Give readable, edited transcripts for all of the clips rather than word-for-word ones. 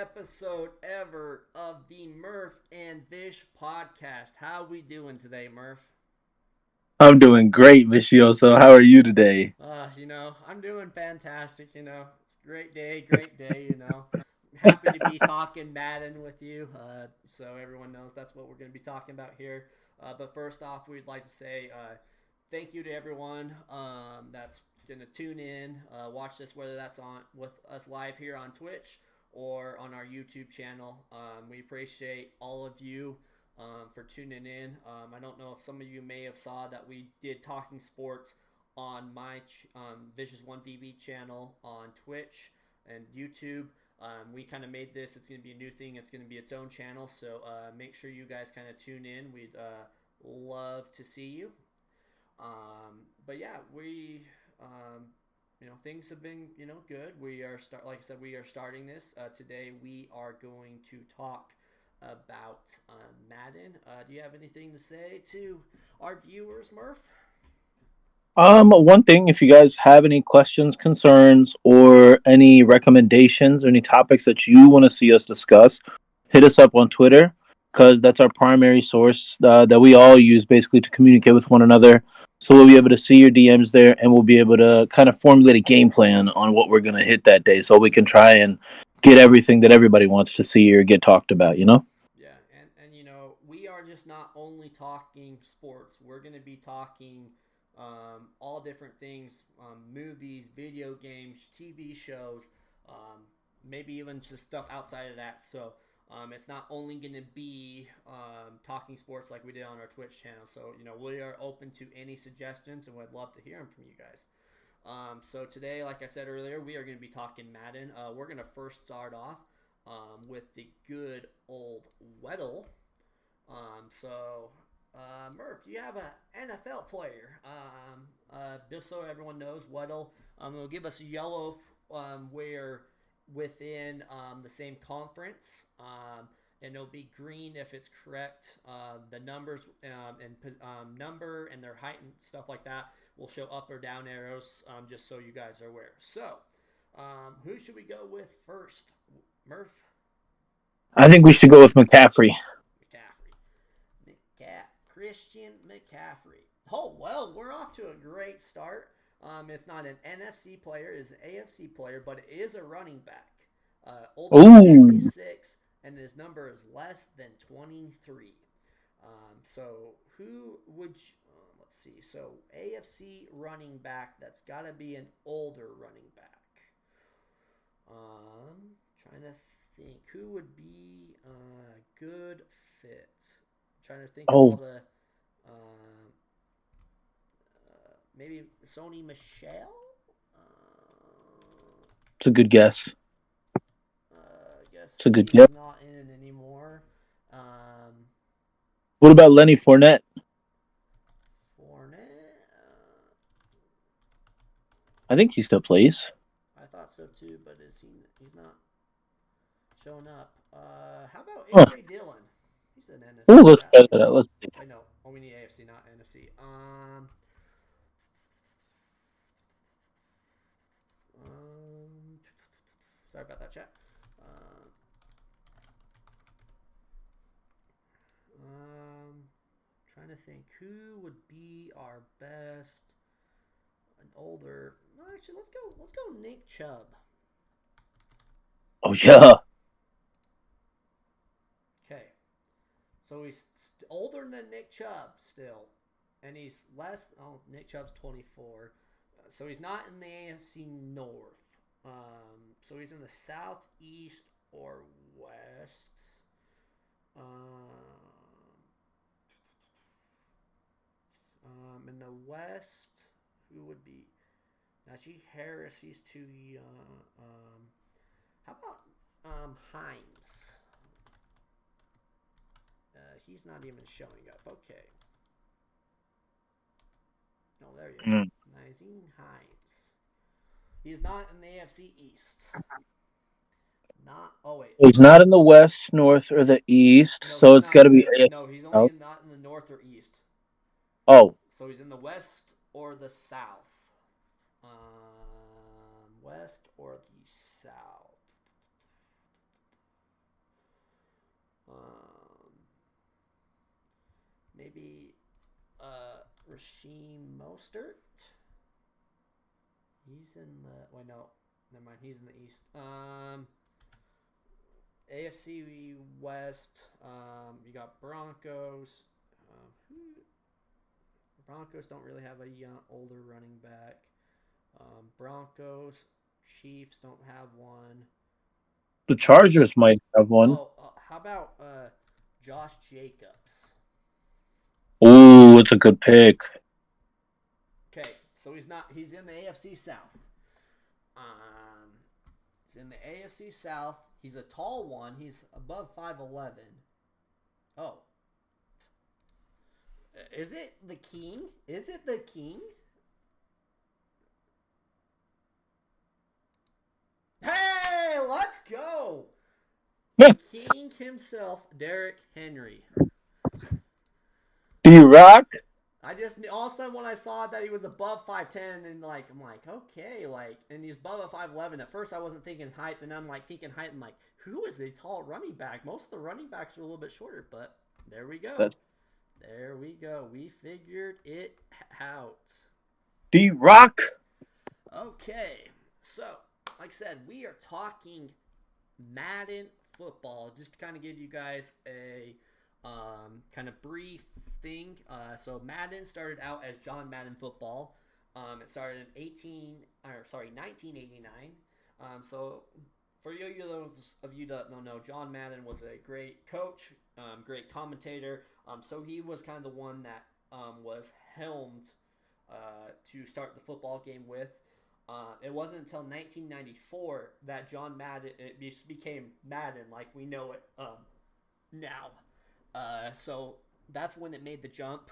episode ever of the Murph and Vish podcast. How we doing today, Murph? I'm doing great, Vicioso. How are you today? I'm doing fantastic. It's a great day. Happy to be talking Madden with you. So everyone knows that's what we're going to be talking about here. But first off, we'd like to say thank you to everyone that's going to tune in, watch this, whether that's on with us live here on Twitch or on our YouTube channel. We appreciate all of you for tuning in. I don't know if some of you may have saw that we did talking sports on my Vicious One VB channel on Twitch and YouTube. We kind of made this. It's going to be a new thing. It's going to be its own channel. So make sure you guys kind of tune in. We'd love to see you. But yeah, things have been good. Like I said, we are starting this today. We are going to talk about Madden. Do you have anything to say to our viewers, Murph? One thing, if you guys have any questions, concerns, or any recommendations, or any topics that you want to see us discuss, hit us up on Twitter because that's our primary source that we all use basically to communicate with one another. So we'll be able to see your DMs there, and we'll be able to kind of formulate a game plan on what we're gonna hit that day, so we can try and get everything that everybody wants to see or get talked about. Yeah, and we are just not only talking sports. We're going to be talking all different things, movies, video games, TV shows, maybe even just stuff outside of that. So it's not only going to be talking sports like we did on our Twitch channel. So we are open to any suggestions, and we'd love to hear them from you guys. So today, like I said earlier, we are going to be talking Madden. We're going to first start off with the good old Weddle. Murph, you have an NFL player. Just so everyone knows, Weddle will give us a yellow where within the same conference. And it'll be green if it's correct. The numbers and number and their height and stuff like that will show up or down arrows, just so you guys are aware. So, who should we go with first? Murph? I think we should go with McCaffrey. McCaffrey. Christian McCaffrey. Oh, well, we're off to a great start. It's not an NFC player, it's an AFC player, but it is a running back. Older than Ooh, 26, and his number is less than 23. So, who would you, let's see. So, AFC running back, that's got to be an older running back. Trying to think who would be a good fit. Trying to think of all oh, the maybe Sony Michelle. it's a good guess. I guess It's a good he's guess. not in anymore. Um, What about Lenny Fournette? Fournette. I think he still plays. I thought so too, but is he? He's not showing up. How about Huh. AJ Dillon? He's an Ooh, NFC let's guy. try that out. Let's see. Wait, no. Oh, we need AFC, not NFC. Um, Sorry about that, chat. Uh, um, Trying to think who would be our best, an older. No, actually, let's go Nick Chubb. Oh yeah. Okay, so he's older than Nick Chubb still, and he's less. Oh, Nick Chubb's 24, so he's not in the AFC North. So he's in the Southeast or West. In the West, who would be Najee Harris? He's too young. How about Himes? He's not even showing up. Okay. Oh, there he is. Mm. Nazim Himes. He's not in the AFC East. Not. Oh wait. He's not in the West, North, or the East, No, so he's it's not got to in be the. AFC No, he's only South. not in the North or East. Oh, So he's in the West or the South. West or the South. Maybe Rasheem Mostert. He's in the wait no, never mind. He's in the East. AFC West. You got Broncos. Broncos don't really have a young, older running back. Broncos, Chiefs don't have one. The Chargers might have one. How about Josh Jacobs? Ooh, it's a good pick. Okay, so he's not. He's in the AFC South. He's in the AFC South. He's a tall one. He's above 5'11". Oh, is it the King? Is it the King? Hey, let's go! King himself, Derrick Henry. D-Rock? I just all of a sudden when I saw that he was above 5'10", and like I'm like, okay, like, and he's above 5'11". At first I wasn't thinking height, then I'm like thinking height and like, who is a tall running back? Most of the running backs are a little bit shorter, but there we go. There we go. We figured it out. D-Rock. Okay, so like I said, we are talking Madden football. Just to kind of give you guys a kind of brief thing. So Madden started out as John Madden Football. It started in 1989. So for those of you that don't know, John Madden was a great coach, great commentator. So he was kind of the one that was helmed to start the football game with. It wasn't until 1994 that John Madden became Madden like we know it now. So that's when it made the jump.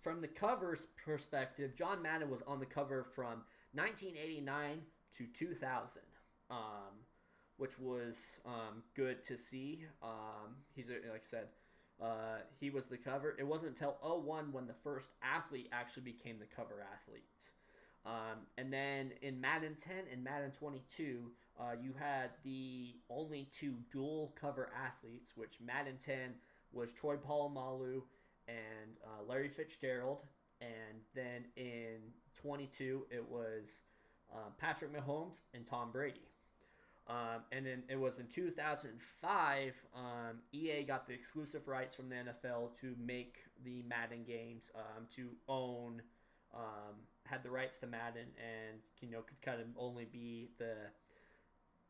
From the cover's perspective, John Madden was on the cover from 1989 to 2000, which was good to see. He's like I said, he was the cover. It wasn't until 2001 when the first athlete actually became the cover athlete. And then in Madden 10 and Madden 22, you had the only two dual cover athletes, which Madden 10 was Troy Polamalu and Larry Fitzgerald. And then in 22, it was Patrick Mahomes and Tom Brady. And then it was in 2005, EA got the exclusive rights from the NFL to make the Madden games, to own, had the rights to Madden, and could kind of only be the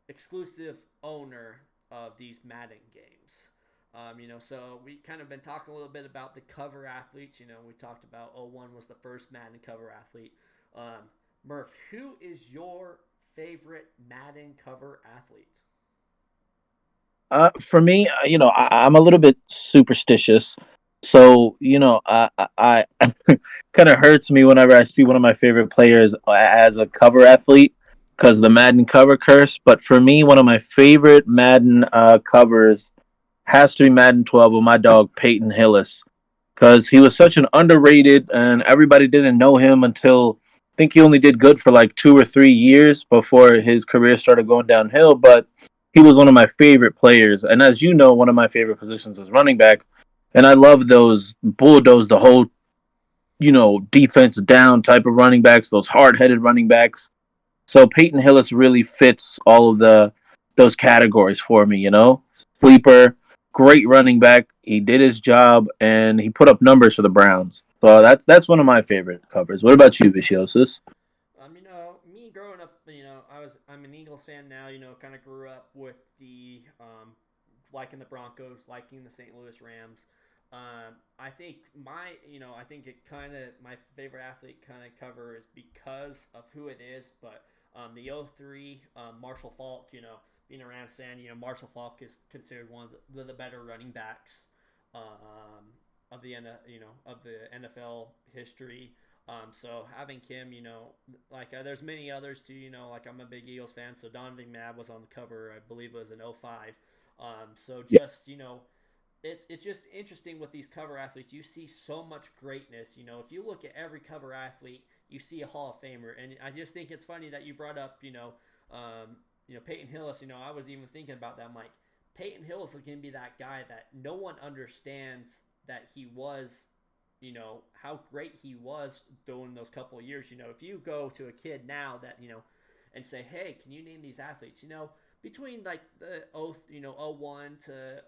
exclusive owner of these Madden games. So we kind of been talking a little bit about the cover athletes. We talked about 01 was the first Madden cover athlete. Murph, who is your favorite Madden cover athlete? For me, I'm a little bit superstitious, so I kind of hurts me whenever I see one of my favorite players as a cover athlete because of the Madden cover curse. But for me, one of my favorite Madden covers has to be Madden 12 with my dog Peyton Hillis because he was such an underrated and everybody didn't know him until I think he only did good for like 2 or 3 years before his career started going downhill. But he was one of my favorite players, and as you know, one of my favorite positions is running back. And I love those bulldoze the whole defense down type of running backs, those hard headed running backs. So Peyton Hillis really fits all of those categories for me. Sleeper, great running back. He did his job and he put up numbers for the Browns. So that's one of my favorite covers. What about you, Viciosus? Me growing up, I'm an Eagles fan now. Kind of grew up with the liking the Broncos, liking the St. Louis Rams. I think I think it kind of my favorite athlete kind of cover is because of who it is. But the 03 Marshall Faulk, being a Rams fan, Marshall Faulk is considered one of the better running backs of the NFL history. So having him, there's many others too. I'm a big Eagles fan, so Donovan McNabb was on the cover. I believe it was in 05. So just it's just interesting with these cover athletes. You see so much greatness. If you look at every cover athlete, you see a Hall of Famer, and I just think it's funny that you brought up, Peyton Hillis. I was even thinking about that. I'm like, man, if you look at every cover athlete, you see a Hall of Famer, and I just think it's funny that you brought up, Peyton Hillis. I was even thinking about that. I'm like, Peyton Hill is going to be that guy that no one understands that he was, how great he was during those couple of years. If you go to a kid now that, and say, hey, can you name these athletes? Between like the '01 to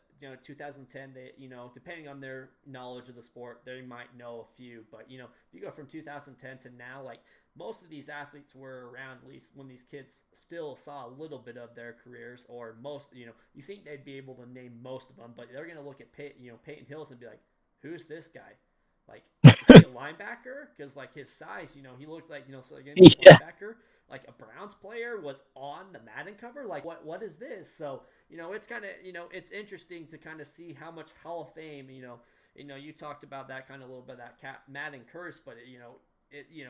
2010, they depending on their knowledge of the sport, they might know a few. But if you go from 2010 to now, like most of these athletes were around at least when these kids still saw a little bit of their careers, or most you think they'd be able to name most of them, but they're gonna look at Peyton Hills and be like, who's this guy? Like, is he a linebacker? Because like his size, he looked like so again Yeah. linebacker. Like a Browns player was on the Madden cover. Like what is this? So it's kind of it's interesting to kind of see how much Hall of Fame you talked about that kind of a little bit of that Madden curse, but it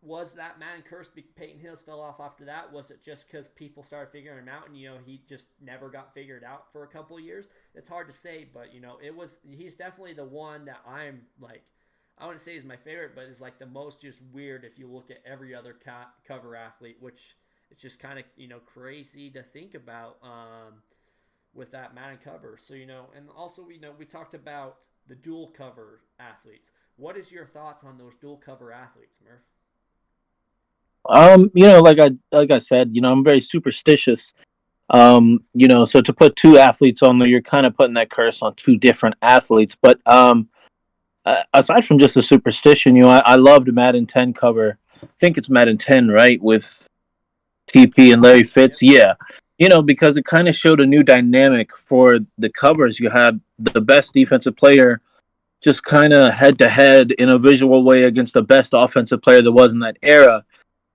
was that Madden curse? Peyton Hills fell off after that. Was it just because people started figuring him out and he just never got figured out for a couple of years? It's hard to say, but he's definitely the one that I'm like. I wouldn't say he's my favorite, but is like the most just weird if you look at every other cover athlete, which it's just kind of crazy to think about with that Madden cover. So and also we talked about the dual cover athletes. What is your thoughts on those dual cover athletes, Murph? Like I said, I'm very superstitious. So to put two athletes on there, you're kind of putting that curse on two different athletes. But aside from just the superstition, I loved Madden 10 cover. I think it's Madden 10, right, with TP and Larry Fitz. Yep. Yeah, because it kind of showed a new dynamic for the covers. You had the best defensive player just kind of head to head in a visual way against the best offensive player there was in that era.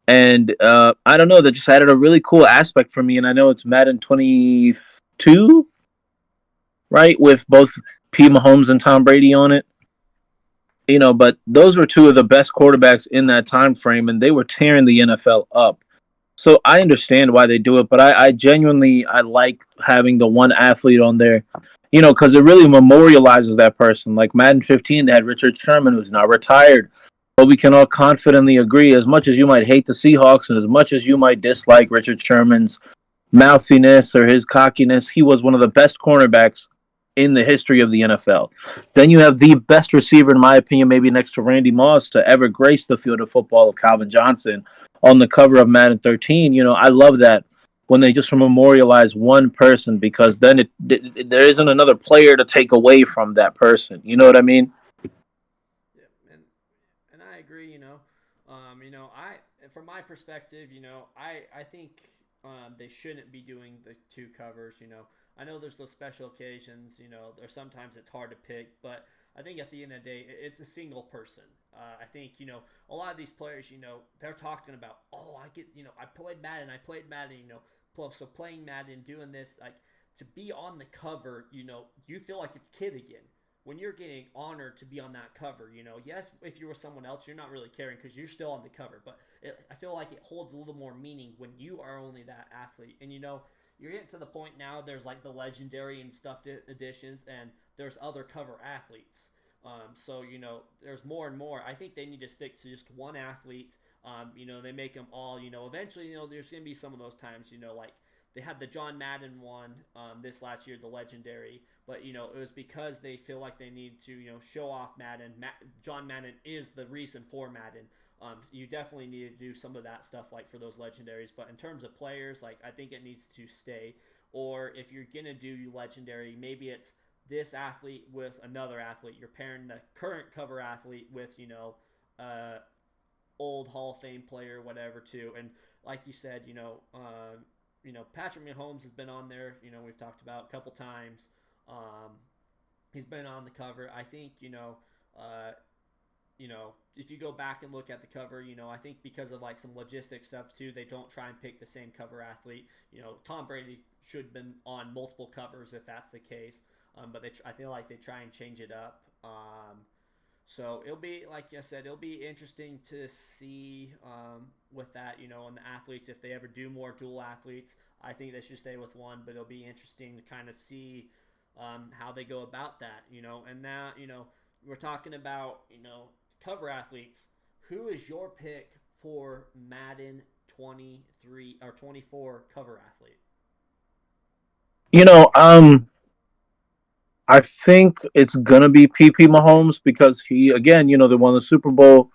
And I don't know, that just added a really cool aspect for me. And I know it's Madden 22, right, with both P. Mahomes and Tom Brady on it. But those were two of the best quarterbacks in that time frame, and they were tearing the NFL up. So I understand why they do it, but I genuinely I like having the one athlete on there, because it really memorializes that person. Like Madden 15, they had Richard Sherman, who's now retired, but we can all confidently agree, as much as you might hate the Seahawks and as much as you might dislike Richard Sherman's mouthiness or his cockiness, he was one of the best cornerbacks in the history of the NFL. Then you have the best receiver, in my opinion, maybe next to Randy Moss, to ever grace the field of football, of Calvin Johnson, on the cover of Madden 13. I love that when they just memorialize one person, because then there isn't another player to take away from that person. You know what I mean? Yeah, and I agree. I from my perspective, I think they shouldn't be doing the two covers. I know there's those special occasions. Or sometimes it's hard to pick, but I think at the end of the day, it's a single person. I think a lot of these players, they're talking about, oh, I played Madden, so playing Madden, doing this, like to be on the cover, you feel like a kid again when you're getting honored to be on that cover. Yes, if you were someone else, you're not really caring because you're still on the cover, but I feel like it holds a little more meaning when you are only that athlete. And you're getting to the point now. There's like the legendary and stuffed editions, and there's other cover athletes. So there's more and more. I think they need to stick to just one athlete. They make them all. Eventually, there's gonna be some of those times. Like they had the John Madden one this last year, the legendary. But it was because they feel like they need to show off Madden. John Madden is the reason for Madden. You definitely need to do some of that stuff like for those legendaries. But in terms of players, like I think it needs to stay. Or if you're gonna do legendary, maybe it's this athlete with another athlete. You're pairing the current cover athlete with old Hall of Fame player, whatever, too. And like you said, Patrick Mahomes has been on there. We've talked about a couple times. He's been on the cover. I think if you go back and look at the cover, I think because of like some logistic stuff too, they don't try and pick the same cover athlete. Tom Brady should have been on multiple covers if that's the case. But I feel like they try and change it up. So it'll be, like I said, it'll be interesting to see with that, and the athletes, if they ever do more dual athletes. I think they should stay with one, but it'll be interesting to kind of see how they go about that, And now, we're talking about, cover athletes. Who is your pick for Madden 23 or 24 cover athlete? You know, I think it's gonna be PP Mahomes because he again, they won the Super Bowl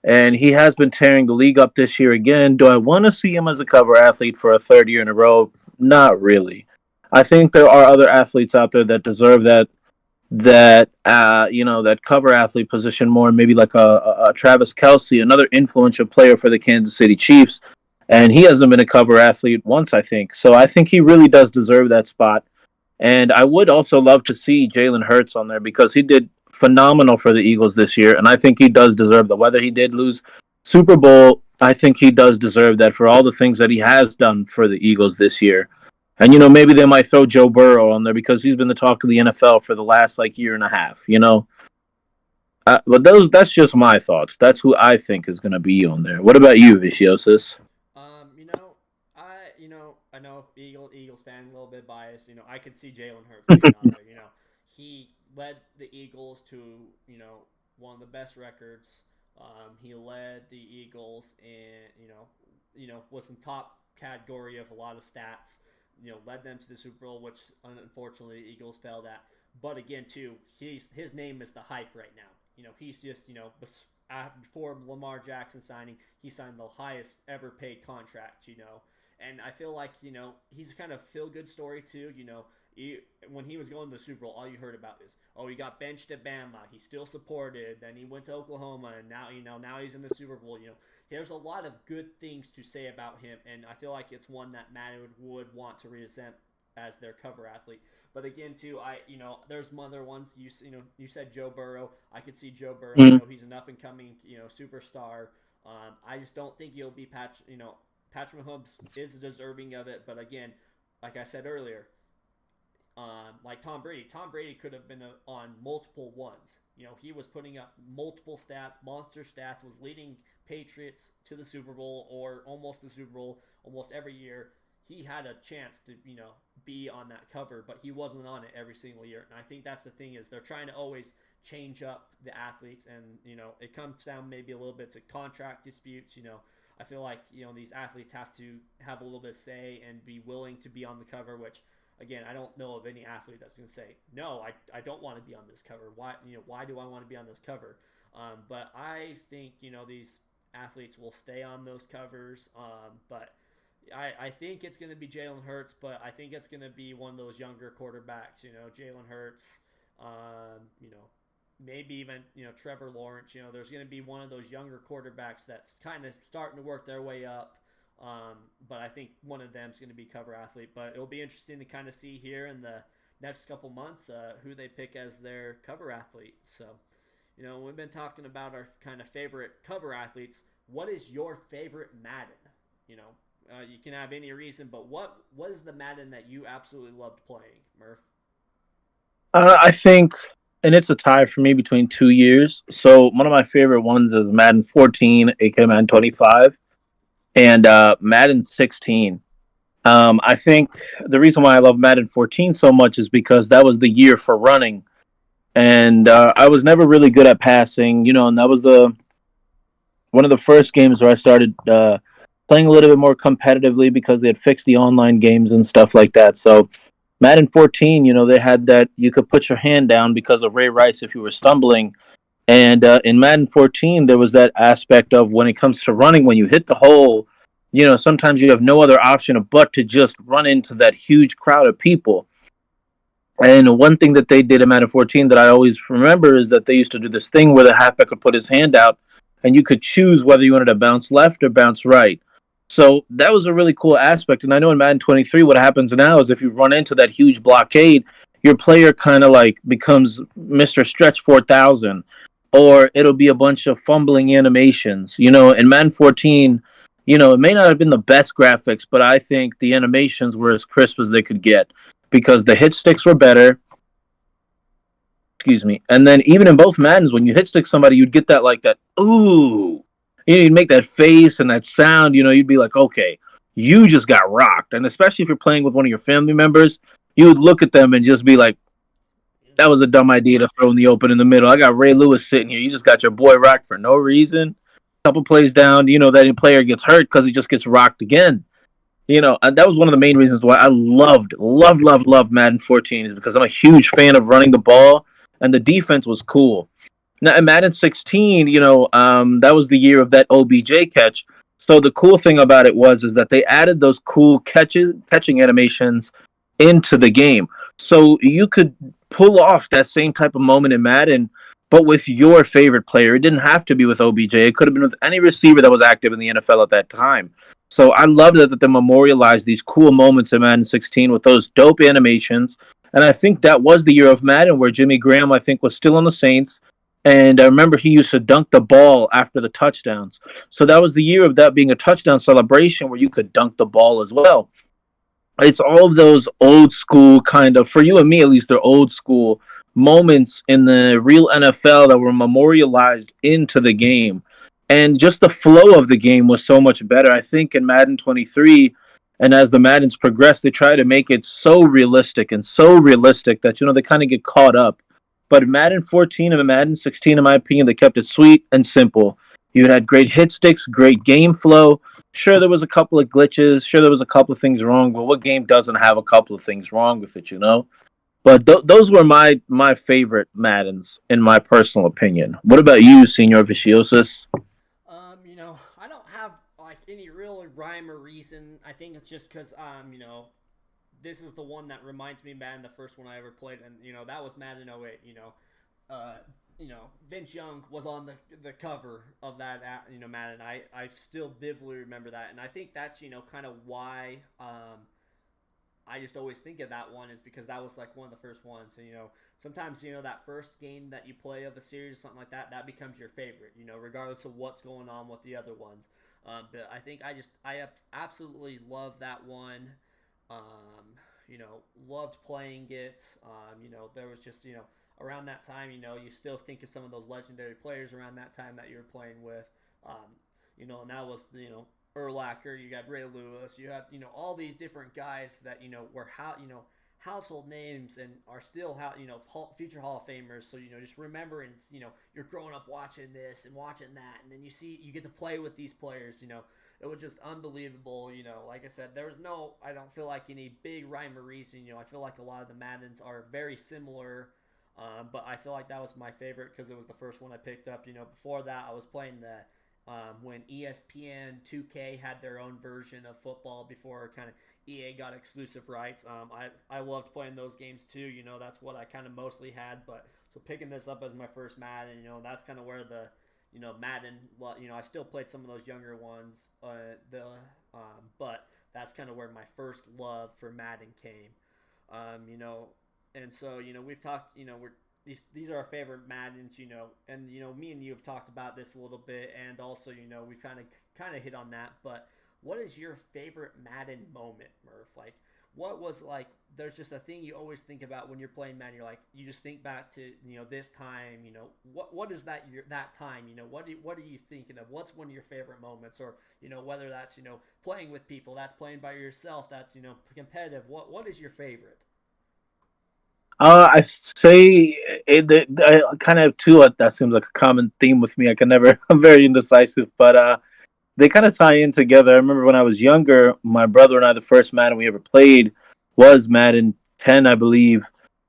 and he has been tearing the league up this year again. Do I want to see him as a cover athlete for a third year in a row? Not really. I think there are other athletes out there that deserve that cover athlete position more, maybe like a Travis Kelsey, another influential player for the Kansas City Chiefs, and he hasn't been a cover athlete once, I think. So I think he really does deserve that spot. And I would also love to see Jalen Hurts on there because he did phenomenal for the Eagles this year, and I think he does deserve that. Whether he did lose Super Bowl, I think he does deserve that for all the things that he has done for the Eagles this year. And maybe they might throw Joe Burrow on there because he's been the talk of the NFL for the last year and a half. But that's just my thoughts. That's who I think is going to be on there. What about you, Viciosis? I know Eagles fan, a little bit biased. I could see Jalen Hurts being on there. He led the Eagles to one of the best records. He led the Eagles and was in top category of a lot of stats. Led them to the Super Bowl, which unfortunately the Eagles failed at. But again, too, his name is the hype right now. He's just before Lamar Jackson signing, he signed the highest ever paid contract. And I feel like he's kind of feel good story too. When he was going to the Super Bowl, all you heard about is, oh, he got benched at Bama, he's still supported. Then he went to Oklahoma, and now he's in the Super Bowl. There's a lot of good things to say about him, and I feel like it's one that Madden would want to represent as their cover athlete. But again, too, there's some other ones. You said Joe Burrow. I could see Joe Burrow. He's an up and coming superstar. I just don't think he'll be Patrick Mahomes is deserving of it, but again, like I said earlier, like Tom Brady could have been on multiple ones. He was putting up multiple stats, monster stats, was leading Patriots to the Super Bowl or almost the Super Bowl almost every year. He had a chance to be on that cover, but he wasn't on it every single year. And I think that's the thing is they're trying to always change up the athletes, and it comes down maybe a little bit to contract disputes. I feel like these athletes have to have a little bit of say and be willing to be on the cover, which again, I don't know of any athlete that's going to say, no, I don't want to be on this cover. Why do I want to be on this cover? But I think these athletes will stay on those covers. But I think it's going to be Jalen Hurts, but I think it's going to be one of those younger quarterbacks. Jalen Hurts. Maybe even Trevor Lawrence. There's going to be one of those younger quarterbacks that's kind of starting to work their way up. But I think one of them is going to be cover athlete. But it'll be interesting to kind of see here in the next couple months who they pick as their cover athlete. So, we've been talking about our kind of favorite cover athletes. What is your favorite Madden? You can have any reason, but what is the Madden that you absolutely loved playing, Murph? I think, and it's a tie for me between 2 years. So one of my favorite ones is Madden 14, aka Madden 25, and Madden 16. I think the reason why I love Madden 14 so much is because that was the year for running, and I was never really good at passing, and that was one of the first games where I started playing a little bit more competitively because they had fixed the online games and stuff like that. So Madden 14, they had that you could put your hand down because of Ray Rice if you were stumbling. And in Madden 14, there was that aspect of when it comes to running, when you hit the hole, sometimes you have no other option but to just run into that huge crowd of people. And one thing that they did in Madden 14 that I always remember is that they used to do this thing where the halfback would put his hand out and you could choose whether you wanted to bounce left or bounce right. So that was a really cool aspect. And I know in Madden 23, what happens now is if you run into that huge blockade, your player kind of becomes Mr. Stretch 4000, or it'll be a bunch of fumbling animations. In Madden 14, it may not have been the best graphics, but I think the animations were as crisp as they could get because the hit sticks were better. Excuse me. And then even in both Maddens, when you hit stick somebody, you'd get that ooh. You'd make that face and that sound, you'd be like, okay, you just got rocked. And especially if you're playing with one of your family members, you would look at them and just be like, that was a dumb idea to throw in the open in the middle. I got Ray Lewis sitting here. You just got your boy rocked for no reason. A couple plays down, that player gets hurt because he just gets rocked again. And that was one of the main reasons why I loved Madden 14 is because I'm a huge fan of running the ball, and the defense was cool. Now, in Madden 16, that was the year of that OBJ catch. So the cool thing about it was is that they added those cool catching animations into the game, so you could pull off that same type of moment in Madden, but with your favorite player. It didn't have to be with OBJ. It could have been with any receiver that was active in the NFL at that time. So I love that they memorialized these cool moments in Madden 16 with those dope animations. And I think that was the year of Madden where Jimmy Graham, I think, was still on the Saints. And I remember he used to dunk the ball after the touchdowns. So that was the year of that being a touchdown celebration where you could dunk the ball as well. It's all of those old school kind of, for you and me at least, they're old school moments in the real NFL that were memorialized into the game. And just the flow of the game was so much better. I think in Madden 23, and as the Maddens progress, they try to make it so realistic that, they kind of get caught up. But Madden 14 and Madden 16, in my opinion, they kept it sweet and simple. You had great hit sticks, great game flow. Sure, there was a couple of glitches. Sure, there was a couple of things wrong. But what game doesn't have a couple of things wrong with it? But those were my favorite Maddens, in my personal opinion. What about you, Senor Viciosus? I don't have like any real rhyme or reason. I think it's just because this is the one that reminds me of Madden, the first one I ever played, and that was Madden 08. Uh, Vince Young was on the cover of that Madden. I still vividly remember that, and I think that's kind of why I just always think of that one is because that was like one of the first ones. And sometimes that first game that you play of a series or something like that, that becomes your favorite. Regardless of what's going on with the other ones. But I think I absolutely love that one. Loved playing it. There was just around that time, you still think of some of those legendary players around that time that you were playing with. And that was Urlacher, you got Ray Lewis, you had all these different guys that were household names and are still future Hall of Famers. So just remembering you're growing up watching this and watching that, and then you get to play with these players. It was just unbelievable. Like I said, there was I don't feel like any big rhyme or reason. I feel like a lot of the Maddens are very similar. But I feel like that was my favorite because it was the first one I picked up. Before that, I was playing when ESPN 2K had their own version of football before kind of EA got exclusive rights. I loved playing those games too. That's what I kind of mostly had. But so picking this up as my first Madden, that's kind of where the Madden. Well, I still played some of those younger ones. But that's kind of where my first love for Madden came. And so, we've talked, these are our favorite Maddens, and, me and you have talked about this a little bit, and also, we've kind of hit on that, but what is your favorite Madden moment, Murph? Like, what was, like, there's just a thing you always think about when you're playing Madden, you just think back to, this time, what is that time, what are you thinking of? What's one of your favorite moments, or, whether that's, playing with people, that's playing by yourself, that's, competitive, what is your favorite? I say I kind of have two. That seems like a common theme with me. I can never. I'm very indecisive, but they kind of tie in together. I remember when I was younger, my brother and I, the first Madden we ever played was Madden 10, I believe.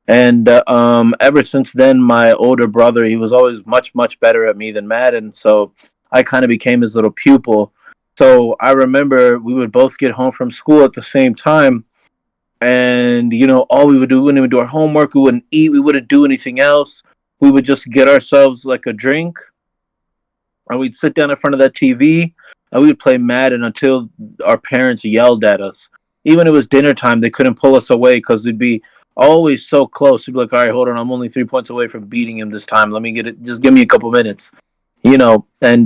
And ever since then, my older brother, he was always much better at me than Madden. So I kind of became his little pupil. So I remember we would both get home from school at the same time, and all we would do, we wouldn't even do our homework, we wouldn't eat, we wouldn't do anything else. We would just get ourselves like a drink, and we'd sit down in front of that TV, and we would play Madden until our parents yelled at us. Even if it was dinner time, they couldn't pull us away because we'd be always so close. We'd be like, all right, hold on, I'm only 3 points away from beating him this time, let me get it, just give me a couple minutes. And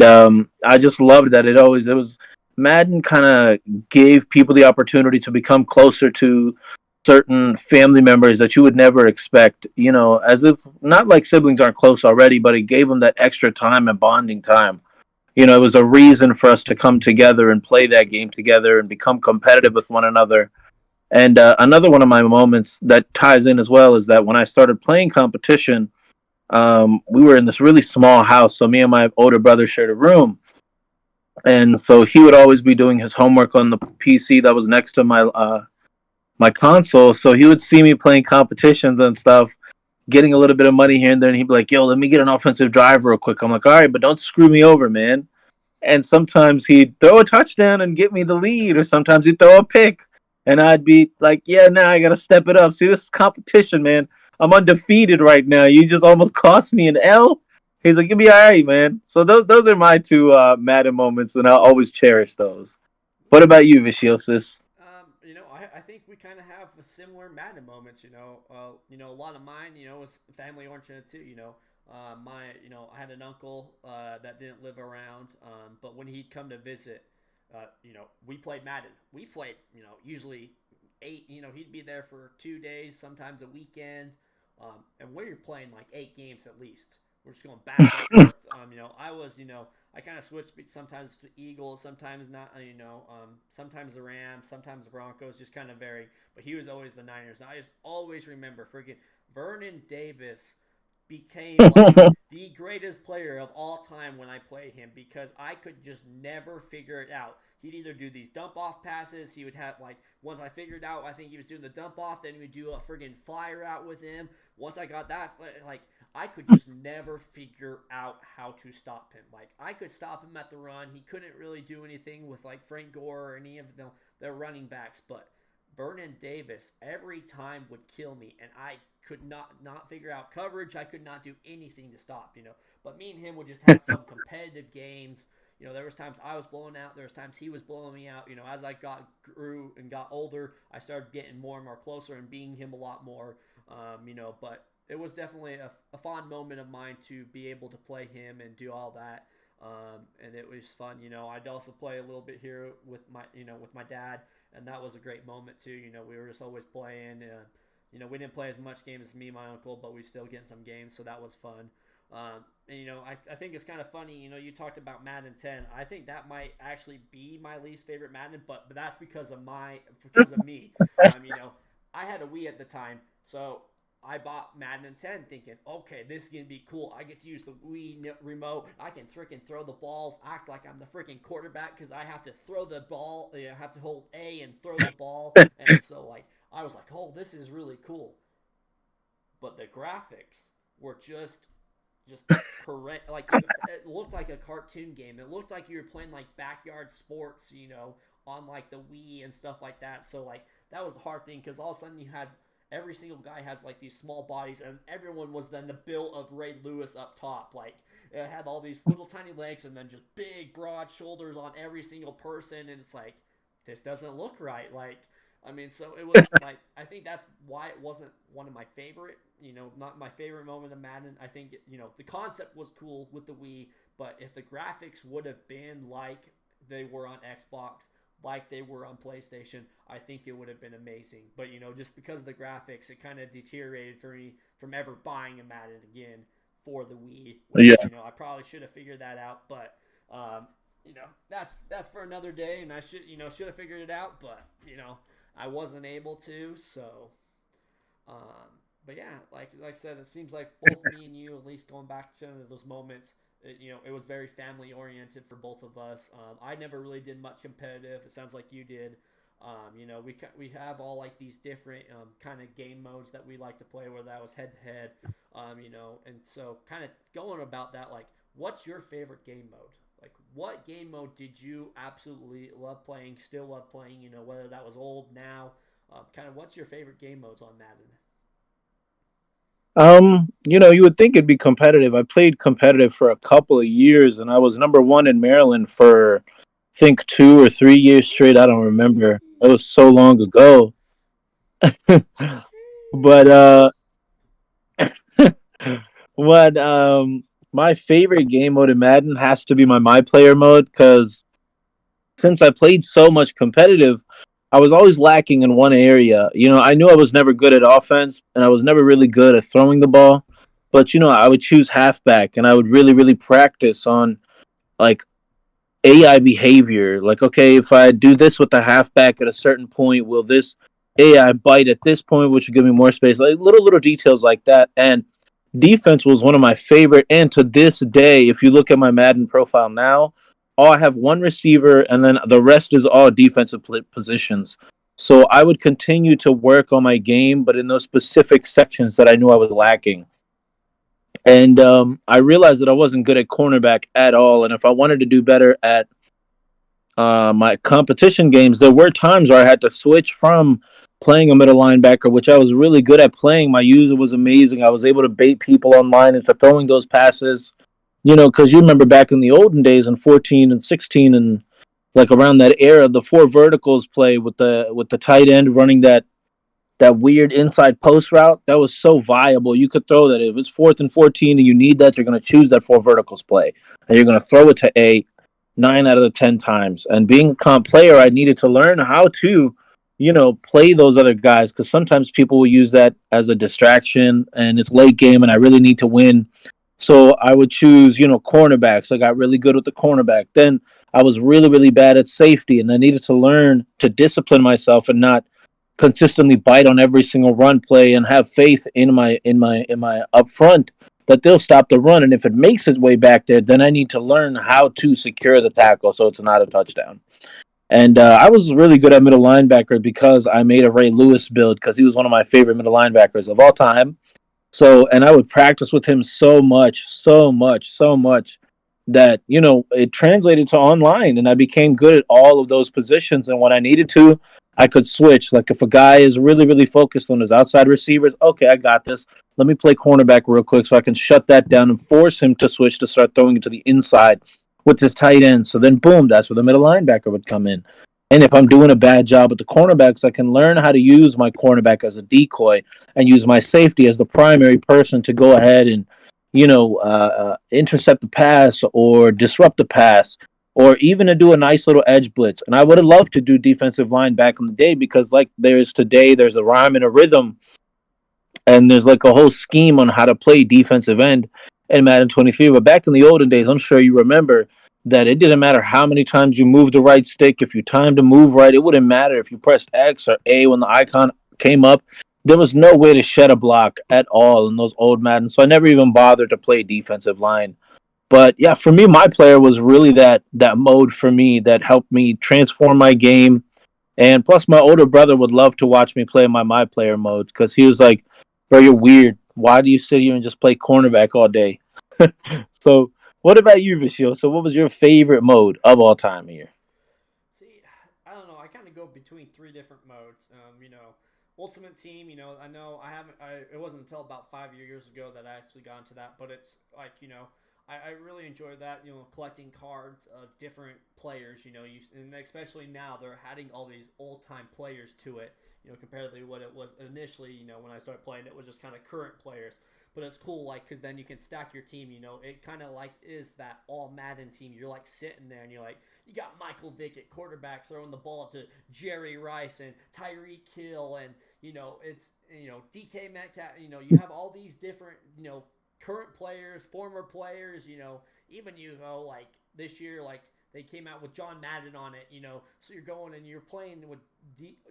I just loved that. It was Madden kind of gave people the opportunity to become closer to certain family members that you would never expect, as if not like siblings aren't close already, but it gave them that extra time and bonding time. It was a reason for us to come together and play that game together and become competitive with one another. And another one of my moments that ties in as well is that when I started playing competition, we were in this really small house. So me and my older brother shared a room. and so he would always be doing his homework on the PC that was next to my console. So he would see me playing competitions and stuff, getting a little bit of money here and there, and he'd be like, "Yo, let me get an offensive drive real quick." I'm like, "All right, but don't screw me over, man." And sometimes he'd throw a touchdown and get me the lead, or sometimes he'd throw a pick, and I'd be like, "Yeah, now I gotta step it up. See, this is competition, man. I'm undefeated right now. You just almost cost me an L." He's like, "You'll be all right, man." So those are my two Madden moments, and I'll always cherish those. What about you, Viciosis? I think we kind of have similar Madden moments. A lot of mine, was family oriented too. I had an uncle that didn't live around, but when he'd come to visit, we played Madden. We played, usually eight. He'd be there for 2 days, sometimes a weekend, and we were playing like 8 games at least. We're just going back and forth. I kind of switched sometimes to Eagles, sometimes not. Sometimes the Rams, sometimes the Broncos, just kind of vary. But he was always the Niners. And I just always remember freaking Vernon Davis became like the greatest player of all time when I played him because I could just never figure it out. He'd either do these dump off passes. He would have like once I figured out, I think he was doing the dump off. Then we'd do a friggin' fly route with him. Once I got that, like I could just never figure out how to stop him. Like I could stop him at the run. He couldn't really do anything with like Frank Gore or any of the running backs, but Vernon Davis every time would kill me, and I could not figure out coverage. I could not do anything to stop. But me and him would just have some competitive games. There was times I was blowing out. There was times he was blowing me out. As I grew and got older, I started getting more and more closer and beating him a lot more. But it was definitely a fond moment of mine to be able to play him and do all that. And it was fun. I'd also play a little bit here with my dad, and that was a great moment too. We were just always playing. We didn't play as much games as me and my uncle, but we still get some games, so that was fun. I think it's kind of funny. You talked about Madden 10. I think that might actually be my least favorite Madden, but that's because of me. I had a Wii at the time, so I bought Madden 10 thinking, okay, this is going to be cool. I get to use the Wii remote. I can freaking throw the ball, act like I'm the freaking quarterback because I have to throw the ball. I have to hold A and throw the ball. And so, I was like, oh, this is really cool. But the graphics were just correct. Like, it looked like a cartoon game. It looked like you were playing, backyard sports, on, the Wii and stuff like that. So, that was the hard thing because all of a sudden you had every single guy has these small bodies, and everyone was then the build of Ray Lewis up top. It had all these little tiny legs and then just big broad shoulders on every single person, and it's like this doesn't look right. So it was I think that's why it wasn't one of my favorite. Not my favorite moment of Madden. I think the concept was cool with the Wii, but if the graphics would have been like they were on Xbox, like they were on PlayStation, I think it would have been amazing. But just because of the graphics, it kind of deteriorated for me from ever buying a Madden again for the Wii. Which, Yeah. I probably should have figured that out, but that's for another day, and I should have figured it out, but I wasn't able to. So, but yeah, like I said, it seems like both me and you, at least going back to those moments, it was very family oriented for both of us. I never really did much competitive. It sounds like you did. We have all these different kind of game modes that we like to play, whether that was head to head, and so kind of going about that. What's your favorite game mode? What game mode did you absolutely love playing? Still love playing? Whether that was old now. Kind of what's your favorite game modes on Madden? You would think it'd be competitive. I played competitive for a couple of years, and I was number one in Maryland for I think 2 or 3 years straight. I don't remember. It was so long ago. But what my favorite game mode in Madden has to be my player mode because since I played so much competitive, I was always lacking in one area. I knew I was never good at offense, and I was never really good at throwing the ball. But I would choose halfback, and I would really, really practice on like AI behavior. Like, okay, if I do this with the halfback at a certain point, will this AI bite at this point, which will give me more space? Like little details like that. And defense was one of my favorite. And to this day, if you look at my Madden profile now, all I have one receiver, and then the rest is all defensive positions. So I would continue to work on my game, but in those specific sections that I knew I was lacking. And I realized that I wasn't good at cornerback at all. And if I wanted to do better at my competition games, there were times where I had to switch from playing a middle linebacker, which I was really good at playing. My user was amazing. I was able to bait people online into throwing those passes. Because you remember back in the olden days in 14 and 16 and like around that era, the four verticals play with the tight end running that weird inside post route, that was so viable. You could throw that. If it's 4th and 14 and you need that, you're going to choose that four verticals play. And you're going to throw it to A 9 out of the 10 times. And being a comp player, I needed to learn how to, play those other guys because sometimes people will use that as a distraction and it's late game and I really need to win. So I would choose, cornerbacks. I got really good with the cornerback. Then I was really, really bad at safety and I needed to learn to discipline myself and not consistently bite on every single run play and have faith in my up front that they'll stop the run. And if it makes its way back there, then I need to learn how to secure the tackle so it's not a touchdown. And I was really good at middle linebacker because I made a Ray Lewis build because he was one of my favorite middle linebackers of all time. So, and I would practice with him so much, so much, so much that, it translated to online and I became good at all of those positions. And when I needed to, I could switch. Like if a guy is really, really focused on his outside receivers, okay, I got this. Let me play cornerback real quick so I can shut that down and force him to switch to start throwing it to the inside with his tight end. So then, boom, that's where the middle linebacker would come in. And if I'm doing a bad job with the cornerbacks, I can learn how to use my cornerback as a decoy and use my safety as the primary person to go ahead and, intercept the pass or disrupt the pass or even to do a nice little edge blitz. And I would have loved to do defensive line back in the day because, like there is today, there's a rhyme and a rhythm and there's like a whole scheme on how to play defensive end in Madden 23. But back in the olden days, I'm sure you remember that it didn't matter how many times you moved the right stick. If you timed to move right, it wouldn't matter if you pressed X or A when the icon came up. There was no way to shed a block at all in those old Madden. So I never even bothered to play defensive line. But yeah, for me, my player was really that mode for me that helped me transform my game. And plus, my older brother would love to watch me play my player modes because he was like, "Bro, you're weird. Why do you sit here and just play cornerback all day?" So, what about you, Vishil? So, what was your favorite mode of all time here? See, I don't know. I kind of go between three different modes. Ultimate Team. I know I haven't. It wasn't until about 5 years ago that I actually got into that. But it's like I really enjoy that. Collecting cards of different players. And especially now they're adding all these old time players to it. Compared to what it was initially. When I started playing, it was just kind of current players. But it's cool, like, because then you can stack your team. It kind of like is that all Madden team. You're like sitting there and you're like, you got Michael Vick at quarterback throwing the ball to Jerry Rice and Tyreek Hill, and it's DK Metcalf. You have all these different current players, former players. Even like this year, like they came out with John Madden on it. So you're going and you're playing with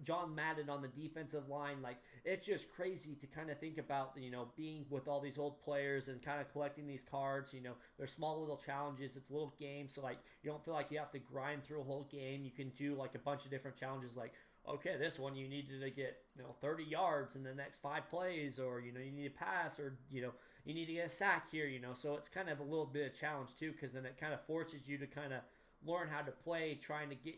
John Madden on the defensive line. Like it's just crazy to kind of think about being with all these old players and kind of collecting these cards. They're small little challenges. It's a little game, so like you don't feel like you have to grind through a whole game. You can do like a bunch of different challenges, like okay, this one you needed to get 30 yards in the next 5 plays, or you need to pass, or you need to get a sack here. So it's kind of a little bit of challenge too, because then it kind of forces you to kind of learn how to play, trying to get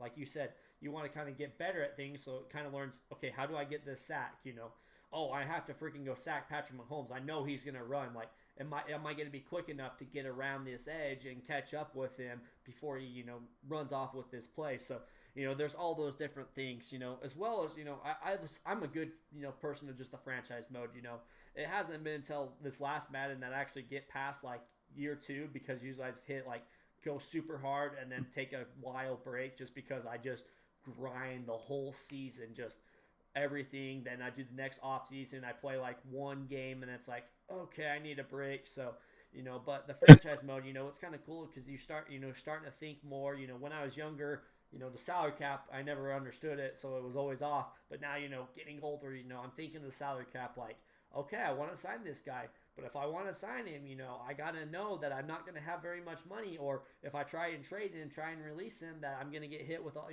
like you said, you want to kind of get better at things. So it kind of learns, okay, how do I get this sack? Oh, I have to freaking go sack Patrick Mahomes. I know he's gonna run. Like, am I going to be quick enough to get around this edge and catch up with him before he runs off with this play? So there's all those different things, as well as I'm a good person of just the franchise mode. It hasn't been until this last Madden that I actually get past like year two, because usually I just hit like go super hard and then take a wild break just because I just grind the whole season, just everything. Then I do the next off season, I play like one game, and it's like, okay, I need a break. So but the franchise mode, it's kind of cool because you start starting to think more. When I was younger, the salary cap, I never understood it, so it was always off. But now getting older, I'm thinking of the salary cap like, okay, I want to sign this guy, But if I want to sign him, I gotta know that I'm not gonna have very much money, or if I try and trade and try and release him, that I'm gonna get hit with all.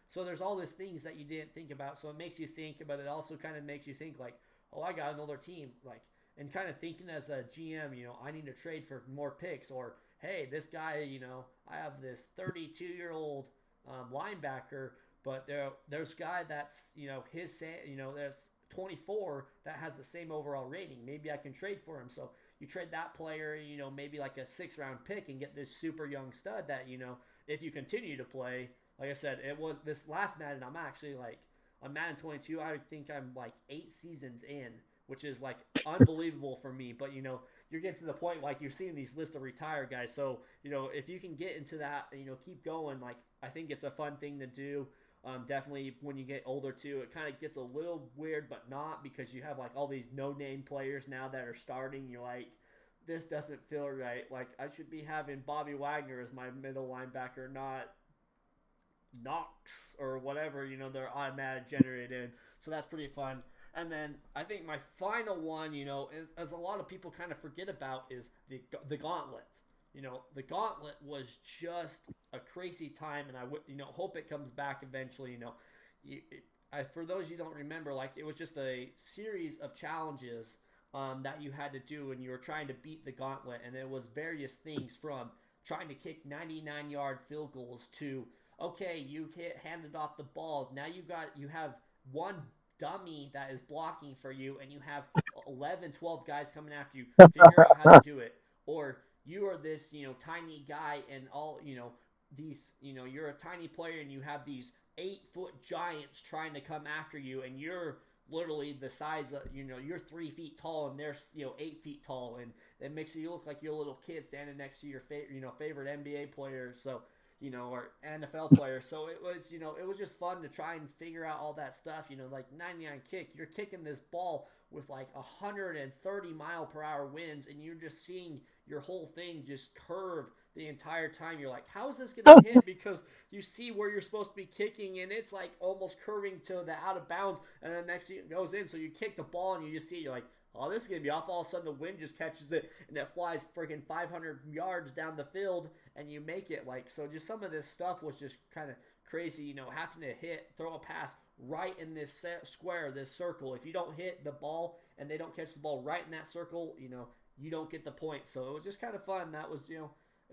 So there's all these things that you didn't think about. So it makes you think, but it also kind of makes you think like, oh, I got another team, like, and kind of thinking as a GM, I need to trade for more picks, or hey, this guy, I have this 32-year-old linebacker, but there's a guy that's there's 24 that has the same overall rating. Maybe I can trade for him. So you trade that player, maybe like a 6th-round pick, and get this super young stud that if you continue to play. Like I said, it was this last Madden. I'm actually like on Madden 22. I think I'm like 8 seasons in, which is like unbelievable for me. But you're getting to the point like you're seeing these lists of retired guys. So if you can get into that, keep going. Like I think it's a fun thing to do. Definitely when you get older too, it kind of gets a little weird, but not, because you have like all these no-name players now that are starting. You're like, this doesn't feel right. Like I should be having Bobby Wagner as my middle linebacker, not Knox or whatever. They're automatic generated in. So that's pretty fun. And then I think my final one, is, as a lot of people kind of forget about, is the Gauntlet. The Gauntlet was just a crazy time, and I would, hope it comes back eventually. For those you don't remember, like it was just a series of challenges that you had to do, and you were trying to beat the Gauntlet, and it was various things from trying to kick 99-yard field goals to, okay, you handed off the ball. Now you have one dummy that is blocking for you, and you have 11, 12 guys coming after you. Figure out how to do it. Or you are this, tiny guy, and all, these, you're a tiny player, and you have these 8-foot giants trying to come after you, and you're literally the size of, you're 3 feet tall, and they're, 8 feet tall, and it makes you look like you're a little kid standing next to your favorite NBA player, so, or NFL player. So it was, it was just fun to try and figure out all that stuff, like 99 kick. You're kicking this ball with like 130-mile-per-hour winds, and you're just seeing your whole thing just curve the entire time. You're like, how is this going to hit? Because you see where you're supposed to be kicking, and it's like almost curving to the out of bounds, and then next thing it goes in. So you kick the ball, and you just see it. You're like, oh, this is going to be off. All of a sudden, the wind just catches it, and it flies freaking 500 yards down the field, and you make it. Like, so just some of this stuff was just kind of crazy, having to throw a pass right in this square, this circle. If you don't hit the ball and they don't catch the ball right in that circle, you don't get the point. So it was just kind of fun. That was,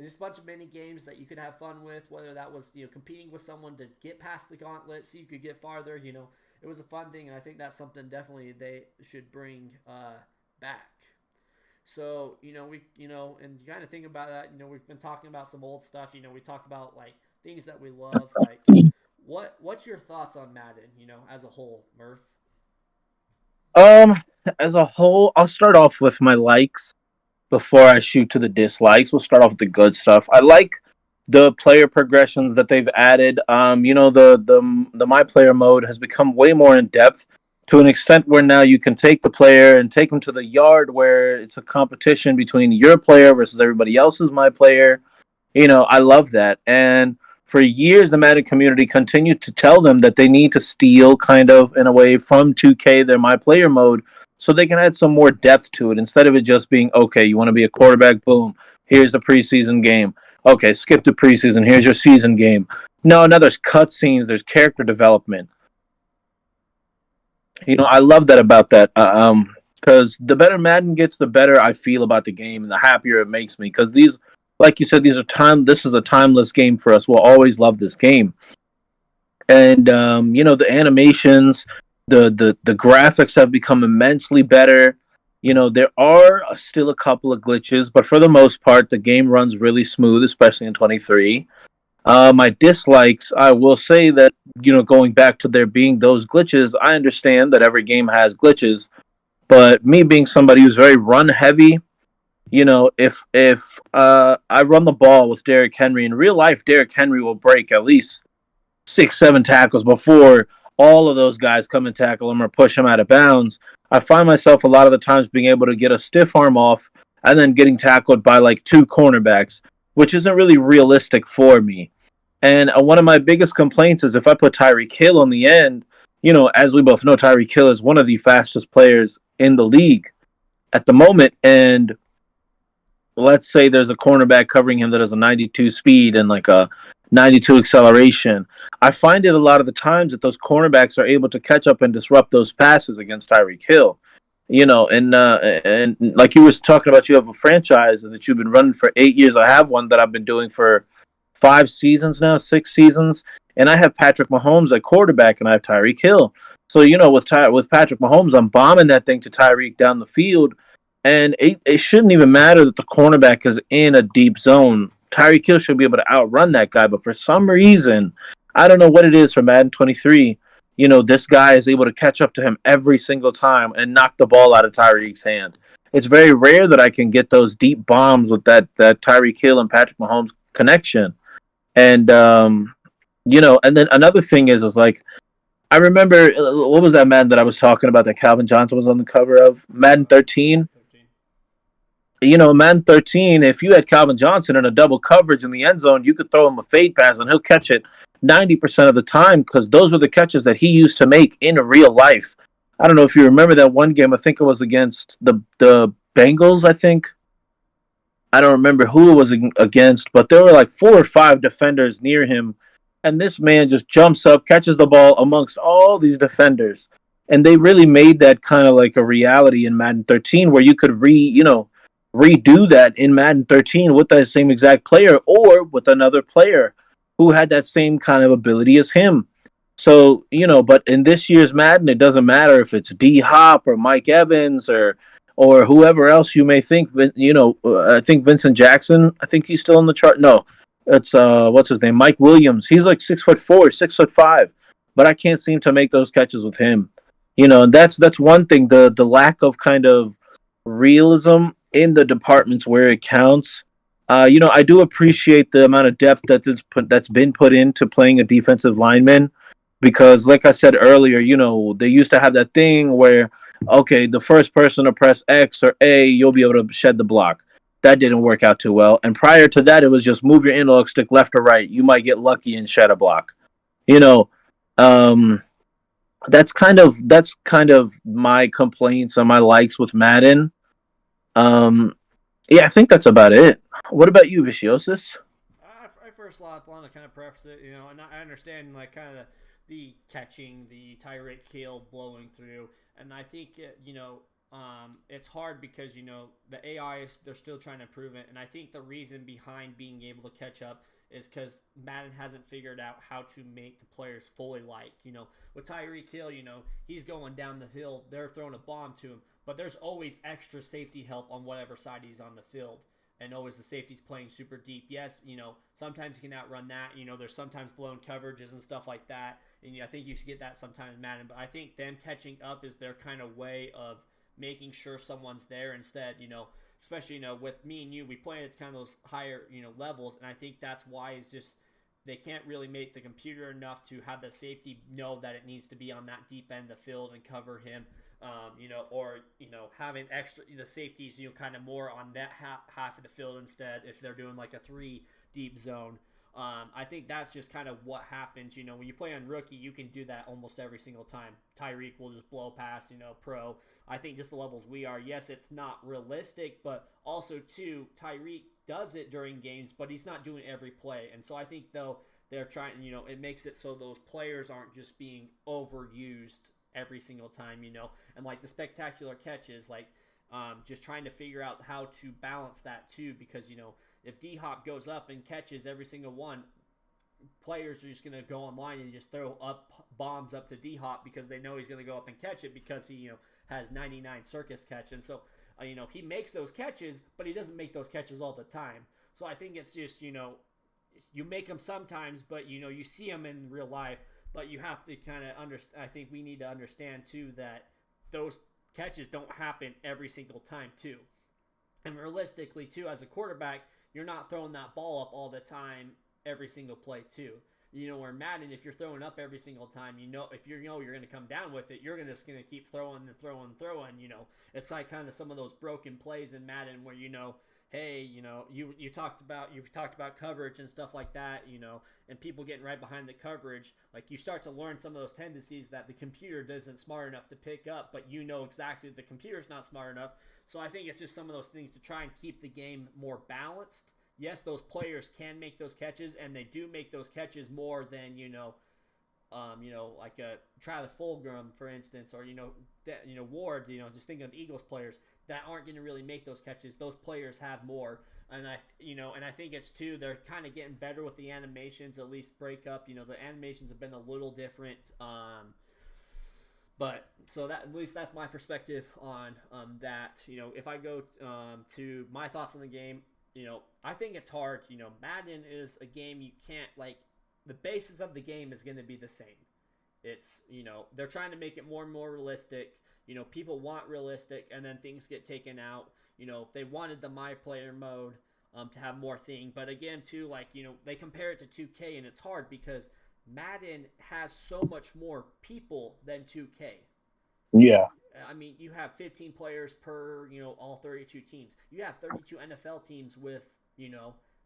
just a bunch of mini games that you could have fun with, whether that was, competing with someone to get past the gauntlet so you could get farther. It was a fun thing, and I think that's something definitely they should bring back. So, we, and you kind of think about that, we've been talking about some old stuff, we talk about, like, things that we love, like, what's your thoughts on Madden, as a whole, Murph? As a whole, I'll start off with my likes before I shoot to the dislikes. We'll start off with the good stuff. I like the player progressions that they've added. The my player mode has become way more in depth, to an extent where now you can take the player and take them to the yard where it's a competition between your player versus everybody else's my player. I love that. And for years, the Madden community continued to tell them that they need to steal, kind of, in a way, from 2K, their my player mode, so they can add some more depth to it, instead of it just being, okay, you want to be a quarterback, boom, here's a preseason game. Okay, skip the preseason, here's your season game. No, now there's cutscenes, there's character development. I love that about that. Because the better Madden gets, the better I feel about the game, and the happier it makes me. Because these, like you said, this is a timeless game for us. We'll always love this game. And the animations, the graphics have become immensely better. There are still a couple of glitches, but for the most part, the game runs really smooth, especially in 23. My dislikes, I will say that, going back to there being those glitches, I understand that every game has glitches, but me being somebody who's very run heavy, if I run the ball with Derrick Henry, in real life, Derrick Henry will break at least 6, 7 tackles before all of those guys come and tackle him or push him out of bounds. I find myself a lot of the times being able to get a stiff arm off and then getting tackled by like 2 cornerbacks, which isn't really realistic for me. And one of my biggest complaints is if I put Tyreek Hill on the end, as we both know, Tyreek Hill is one of the fastest players in the league. at the moment, and let's say there's a cornerback covering him that has a 92 speed and like a 92 acceleration. I find it a lot of the times that those cornerbacks are able to catch up and disrupt those passes against Tyreek Hill. And like you was talking about, you have a franchise that you've been running for 8 years. I have one that I've been doing for 5 seasons now, 6 seasons, and I have Patrick Mahomes at quarterback, and I have Tyreek Hill. So with Patrick Mahomes, I'm bombing that thing to Tyreek down the field, and it shouldn't even matter that the cornerback is in a deep zone. Tyreek Hill should be able to outrun that guy, but for some reason, I don't know what it is for Madden 23. This guy is able to catch up to him every single time and knock the ball out of Tyreek's hand. It's very rare that I can get those deep bombs with that Tyreek Hill and Patrick Mahomes connection. And and then another thing is like I remember what was that Madden that I was talking about that Calvin Johnson was on the cover of? Madden 13. 13. Madden 13, if you had Calvin Johnson in a double coverage in the end zone, you could throw him a fade pass and he'll catch it 90% of the time because those were the catches that he used to make in real life. I don't know if you remember that one game. I think it was against the Bengals, I think. I don't remember who it was against, but there were like 4 or 5 defenders near him, and this man just jumps up, catches the ball amongst all these defenders, and they really made that kind of like a reality in Madden 13, where you could redo that in Madden 13 with that same exact player or with another player who had that same kind of ability as him. So, but in this year's Madden, it doesn't matter if it's D Hop or Mike Evans or whoever else you may think. I think Vincent Jackson. I think he's still on the chart. No, it's what's his name? Mike Williams. He's like 6'4", 6'5", but I can't seem to make those catches with him. And that's one thing. The lack of kind of realism in the departments where it counts. I do appreciate the amount of depth that's been put into playing a defensive lineman, because, like I said earlier, they used to have that thing where, okay, the first person to press X or A, you'll be able to shed the block. That didn't work out too well. And prior to that, it was just move your analog stick left or right. You might get lucky and shed a block. You know, um, that's kind of my complaints and my likes with Madden. Um, yeah, I think that's about it. What about you, Viciosis? I first want to kind of preface it, and I understand like kind of the catching, the Tyreek Hill blowing through, and I think it's hard because the AI is they're still trying to improve it, and I think the reason behind being able to catch up is because Madden hasn't figured out how to make the players fully like. With Tyreek Hill, he's going down the hill, they're throwing a bomb to him, but there's always extra safety help on whatever side he's on the field. And always the safety's playing super deep. Yes, sometimes you can outrun that. There's sometimes blown coverages and stuff like that. And I think you should get that sometime in Madden. But I think them catching up is their kind of way of making sure someone's there instead, especially, with me and you, we play at kind of those higher, levels. And I think that's why it's just they can't really make the computer enough to have the safety know that it needs to be on that deep end of the field and cover him. Or having extra the safeties, kind of more on that half of the field instead if they're doing like a 3 deep zone. I think that's just kind of what happens. When you play on rookie, you can do that almost every single time. Tyreek will just blow past, pro. I think just the levels we are, yes, it's not realistic, but also too, Tyreek does it during games, but he's not doing every play. And so I think though they're trying, it makes it so those players aren't just being overused every single time, and like the spectacular catches, like just trying to figure out how to balance that too, because if D Hop goes up and catches every single one, players are just going to go online and just throw up bombs up to D Hop because they know he's going to go up and catch it because he has 99 circus catch, and so he makes those catches, but he doesn't make those catches all the time. So I think it's just you make them sometimes, but you see them in real life. But you have to kind of understand. I think we need to understand too that those catches don't happen every single time too. And realistically too, as a quarterback, you're not throwing that ball up all the time, every single play too. Where Madden, if you're throwing up every single time, if you're going to come down with it, you're just going to keep throwing and throwing and throwing. It's like kind of some of those broken plays in Madden where hey, you've talked about coverage and stuff like that, and people getting right behind the coverage. Like you start to learn some of those tendencies that the computer doesn't smart enough to pick up, but exactly the computer's not smart enough. So I think it's just some of those things to try and keep the game more balanced. Yes, those players can make those catches, and they do make those catches more than like a Travis Fulgham, for instance, or Ward. Just thinking of Eagles players that aren't going to really make those catches. Those players have more, and I think it's too. They're kind of getting better with the animations, at least break up. The animations have been a little different. But so that at least that's my perspective on that. If I go to my thoughts on the game, I think it's hard. Madden is a game you can't like. The basis of the game is going to be the same. It's, they're trying to make it more and more realistic. People want realistic, and then things get taken out. They wanted the My Player mode to have more thing. But again, too, like, they compare it to 2K, and it's hard because Madden has so much more people than 2K. Yeah. I mean, you have 15 players per, all 32 teams. You have 32 NFL teams with,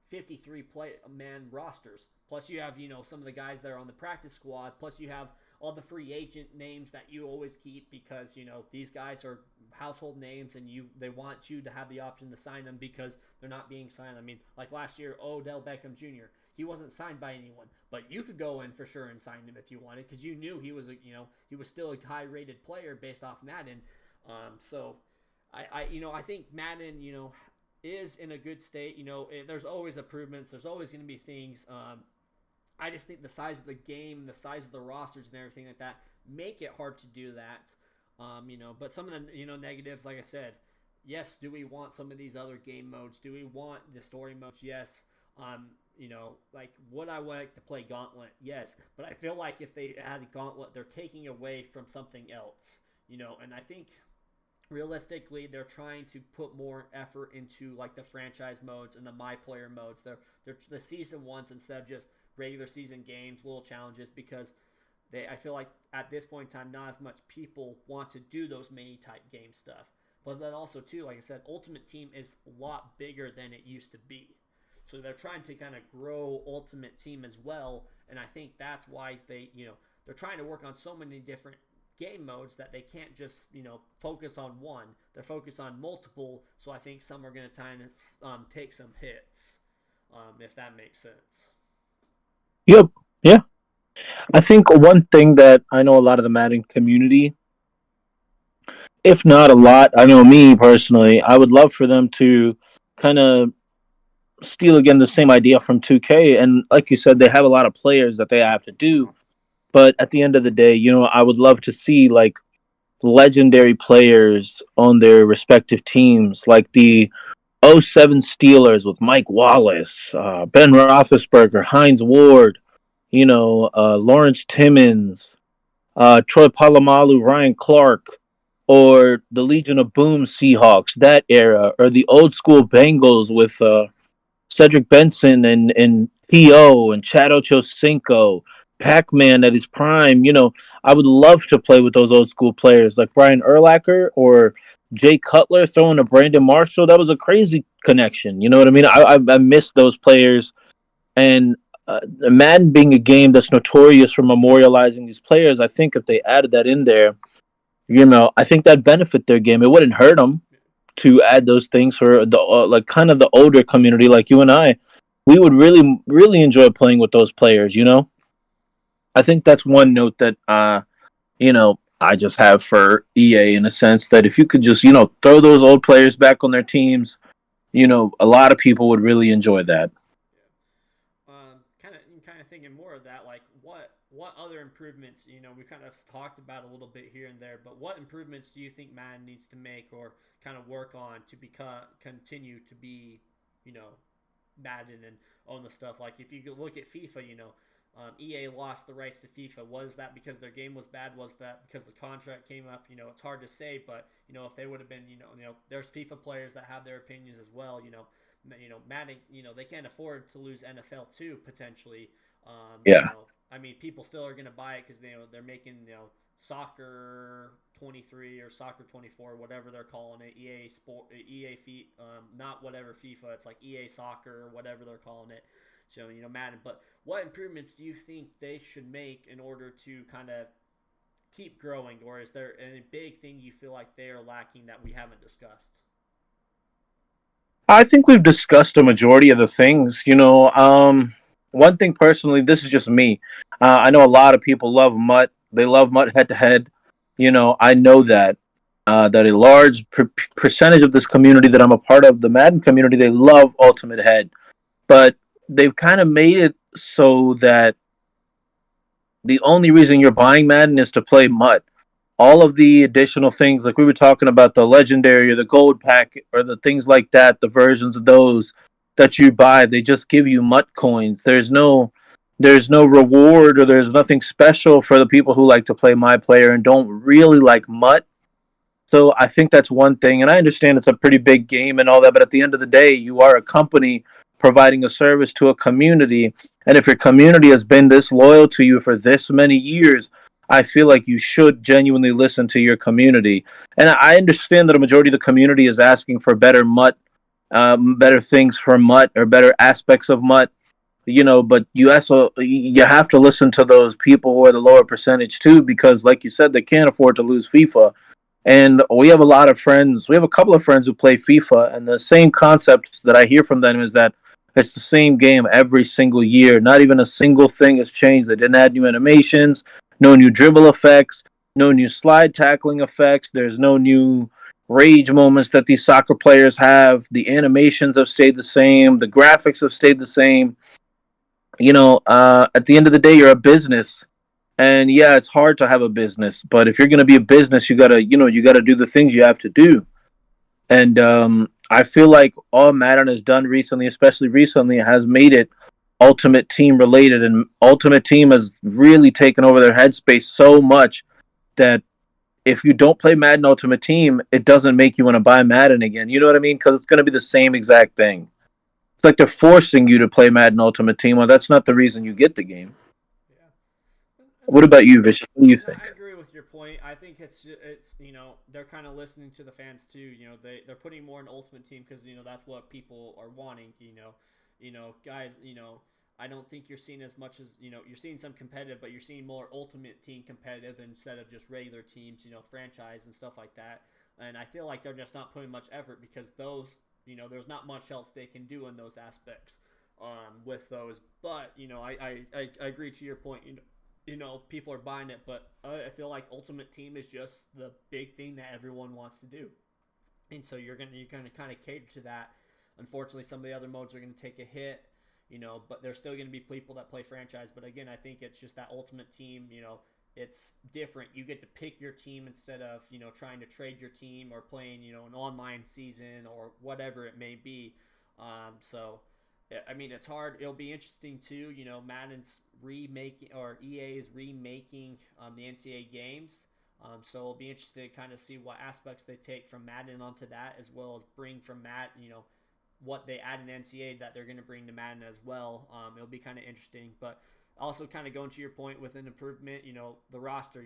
53 man rosters. Plus, you have, some of the guys that are on the practice squad. Plus, you have all the free agent names that you always keep because, these guys are household names and they want you to have the option to sign them because they're not being signed. I mean, like last year, Odell Beckham Jr., he wasn't signed by anyone, but you could go in for sure and sign him if you wanted because you knew he was he was still a high rated player based off Madden. So I think Madden, is in a good state. There's always improvements. There's always going to be things. I just think the size of the game, the size of the rosters, and everything like that make it hard to do that. But some of the negatives, like I said, yes. Do we want some of these other game modes? Do we want the story modes? Yes. Like would I like to play Gauntlet? Yes. But I feel like if they add Gauntlet, they're taking away from something else. And I think realistically they're trying to put more effort into like the franchise modes and the My Player modes. They're the season ones instead of just regular season games, little challenges, because I feel like at this point in time, not as much people want to do those mini type game stuff. But then also too, like I said, Ultimate Team is a lot bigger than it used to be. So they're trying to kind of grow Ultimate Team as well, and I think that's why they're trying to work on so many different game modes that they can't just focus on one. They're focused on multiple. So I think some are going to try and take some hits, if that makes sense. Yep. Yeah. I think one thing that I know a lot of the Madden community, if not a lot, I know me personally, I would love for them to kind of steal again the same idea from 2K. And like you said, they have a lot of players that they have to do. But at the end of the day, I would love to see like legendary players on their respective teams, like the '07 Steelers with Mike Wallace, Ben Roethlisberger, Heinz Ward, Lawrence Timmons, Troy Polamalu, Ryan Clark, or the Legion of Boom Seahawks, that era, or the old school Bengals with Cedric Benson and T.O. and Chad Ochocinco, Pac-Man at his prime. I would love to play with those old school players like Brian Urlacher or Jay Cutler throwing to Brandon Marshall. That was a crazy connection. You know what I mean? I miss those players. And Madden being a game that's notorious for memorializing these players, I think if they added that in there, I think that'd benefit their game. It wouldn't hurt them to add those things for the like kind of the older community, like you and I. We would really, really enjoy playing with those players. I think that's one note that I just have for EA in a sense that if you could just throw those old players back on their teams, a lot of people would really enjoy that. Kind of thinking more of that, like what other improvements, we kind of talked about a little bit here and there, but what improvements do you think Madden needs to make or kind of work on to continue to be, Madden and own the stuff? Like if you look at FIFA, EA lost the rights to FIFA. Was that because their game was bad? Was that because the contract came up? It's hard to say, but if they would have been, there's FIFA players that have their opinions as well. Madden, they can't afford to lose NFL too potentially. Yeah. I mean, people still are going to buy it because they're making soccer 23 or Soccer 24, whatever they're calling it, EA Sport, EA Feet, not whatever FIFA, it's like EA Soccer or whatever they're calling it. So, Madden. But what improvements do you think they should make in order to kind of keep growing, or is there any big thing you feel like they are lacking that we haven't discussed? I think we've discussed a majority of the things. One thing personally, this is just me. I know a lot of people love Mutt. They love Mutt head to head. I know that a large percentage of this community that I'm a part of, the Madden community, they love Ultimate Head, but they've kind of made it so that the only reason you're buying Madden is to play Mutt. All of the additional things, like we were talking about, the legendary or the gold pack or the things like that, the versions of those that you buy, they just give you Mutt coins. There's no reward, or there's nothing special for the people who like to play My Player and don't really like Mutt. So I think that's one thing, and I understand it's a pretty big game and all that, but at the end of the day, you are a company providing a service to a community, and if your community has been this loyal to you for this many years, I feel like you should genuinely listen to your community. And I understand that a majority of the community is asking for better things for Mutt or better aspects of Mutt, but you have to listen to those people who are the lower percentage too, because like you said, they can't afford to lose FIFA. And we have a lot of friends. We have a couple of friends who play FIFA, and the same concept that I hear from them is that it's the same game every single year. Not even a single thing has changed. They didn't add new animations, no new dribble effects, no new slide tackling effects. There's no new rage moments that these soccer players have. The animations have stayed the same. The graphics have stayed the same. At the end of the day, you're a business, and yeah, it's hard to have a business, but if you're going to be a business, you gotta do the things you have to do. And I feel like all Madden has done recently, especially recently, has made it Ultimate Team related, and Ultimate Team has really taken over their headspace so much that if you don't play Madden Ultimate Team, it doesn't make you want to buy Madden again. You know what I mean? Because it's going to be the same exact thing. It's like they're forcing you to play Madden Ultimate Team. Well, that's not the reason you get the game. Yeah. And What about you, Vish? What do you And think? I agree with your point. I think it's they're kind of listening to the fans too. They're putting more in Ultimate Team because that's what people are wanting. Guys. I don't think you're seeing as much as you're seeing some competitive, but you're seeing more Ultimate Team competitive instead of just regular teams. Franchise and stuff like that. And I feel like they're just not putting much effort because those there's not much else they can do in those aspects with those. But I agree to your point. People are buying it, but I feel like Ultimate Team is just the big thing that everyone wants to do, and so you're gonna kind of cater to that. Unfortunately, some of the other modes are gonna take a hit, but there's still gonna be people that play franchise. But again, I think it's just that Ultimate Team. It's different. You get to pick your team instead of trying to trade your team or playing an online season or whatever it may be. So I mean, it's hard. It'll be interesting too. Madden's remaking or EA is remaking the NCAA games. So it'll be interesting to kind of see what aspects they take from Madden onto that, as well as bring from Madden, what they add in NCAA that they're going to bring to Madden as well. It'll be kind of interesting, but also kind of going to your point with an improvement, the roster,